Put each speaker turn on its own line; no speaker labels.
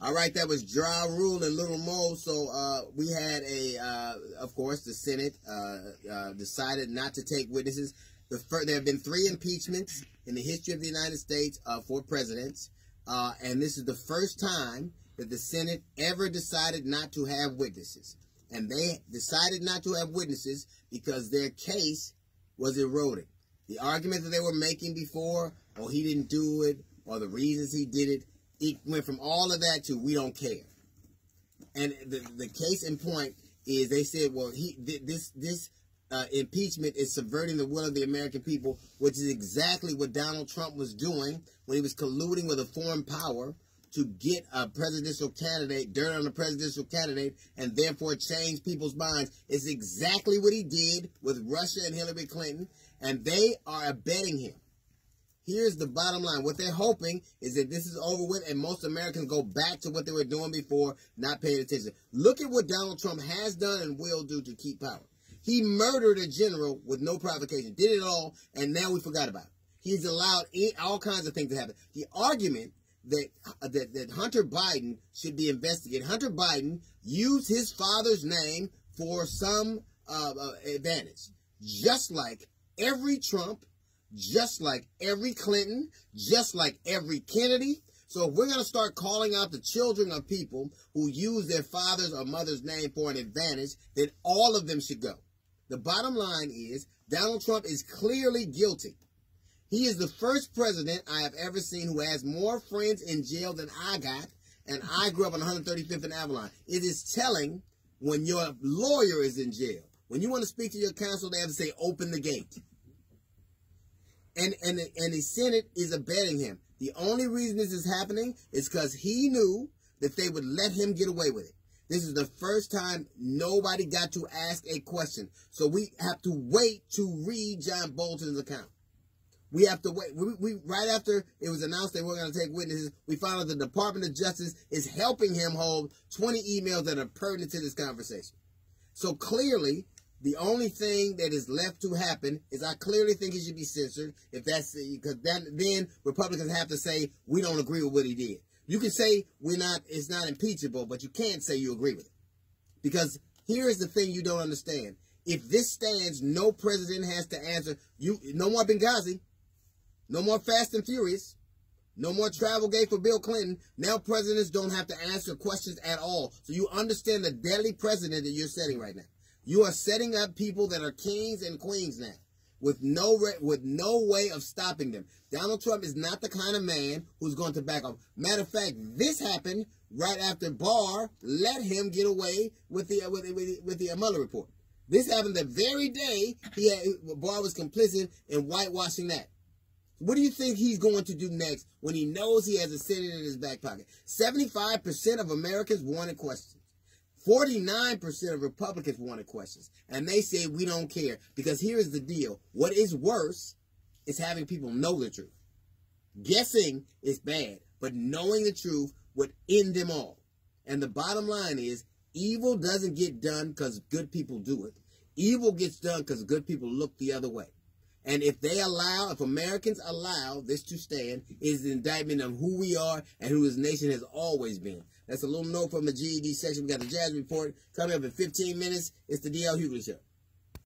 All right, that was Ja Rule and Little Mo. So we had of course, the Senate decided not to take witnesses. There have been 3 impeachments in the history of the United States for presidents, and this is the first time that the Senate ever decided not to have witnesses. And they decided not to have witnesses because their case was eroding. The argument that they were making before, oh, he didn't do it, or the reasons he did it, it went from all of that to we don't care. And the case in point is they said, well, this impeachment is subverting the will of the American people, which is exactly what Donald Trump was doing when he was colluding with a foreign power to get a presidential candidate, dirt on a presidential candidate, and therefore change people's minds. It's exactly what he did with Russia and Hillary Clinton, and they are abetting him. Here's the bottom line. What they're hoping is that this is over with and most Americans go back to what they were doing before, not paying attention. Look at what Donald Trump has done and will do to keep power. He murdered a general with no provocation, did it all, and now we forgot about it. He's allowed all kinds of things to happen. The argument that Hunter Biden should be investigated. Hunter Biden used his father's name for some advantage. Just like every Trump, just like every Clinton, just like every Kennedy. So if we're going to start calling out the children of people who use their father's or mother's name for an advantage, then all of them should go. The bottom line is Donald Trump is clearly guilty. He is the first president I have ever seen who has more friends in jail than I got, and I grew up on 135th and Avalon. It is telling when your lawyer is in jail. When you want to speak to your counsel, they have to say, open the gate. And the Senate is abetting him. The only reason this is happening is because he knew that they would let him get away with it. This is the first time nobody got to ask a question. So we have to wait to read John Bolton's account. We have to wait. We right after it was announced they weren't going to take witnesses, we found out the Department of Justice is helping him hold 20 emails that are pertinent to this conversation. So clearly, the only thing that is left to happen is I clearly think he should be censored. If that's because then Republicans have to say we don't agree with what he did. You can say it's not impeachable, but you can't say you agree with it. Because here is the thing you don't understand. If this stands, no president has to answer. No more Benghazi. No more Fast and Furious. No more Travelgate for Bill Clinton. Now presidents don't have to answer questions at all. So you understand the deadly precedent that you're setting right now. You are setting up people that are kings and queens now with no way of stopping them. Donald Trump is not the kind of man who's going to back off. Matter of fact, this happened right after Barr let him get away with the Mueller report. This happened the very day Barr was complicit in whitewashing that. What do you think he's going to do next when he knows he has a Senate in his back pocket? 75% of Americans wanted questions. 49% of Republicans wanted questions. And they say we don't care. Because here's the deal. What is worse is having people know the truth. Guessing is bad, but knowing the truth would end them all. And the bottom line is evil doesn't get done because good people do it. Evil gets done because good people look the other way. And if Americans allow this to stand, it is an indictment of who we are and who this nation has always been. That's a little note from the GED section. We got the Jazz Report coming up in 15 minutes. It's the D.L. Hughley Show.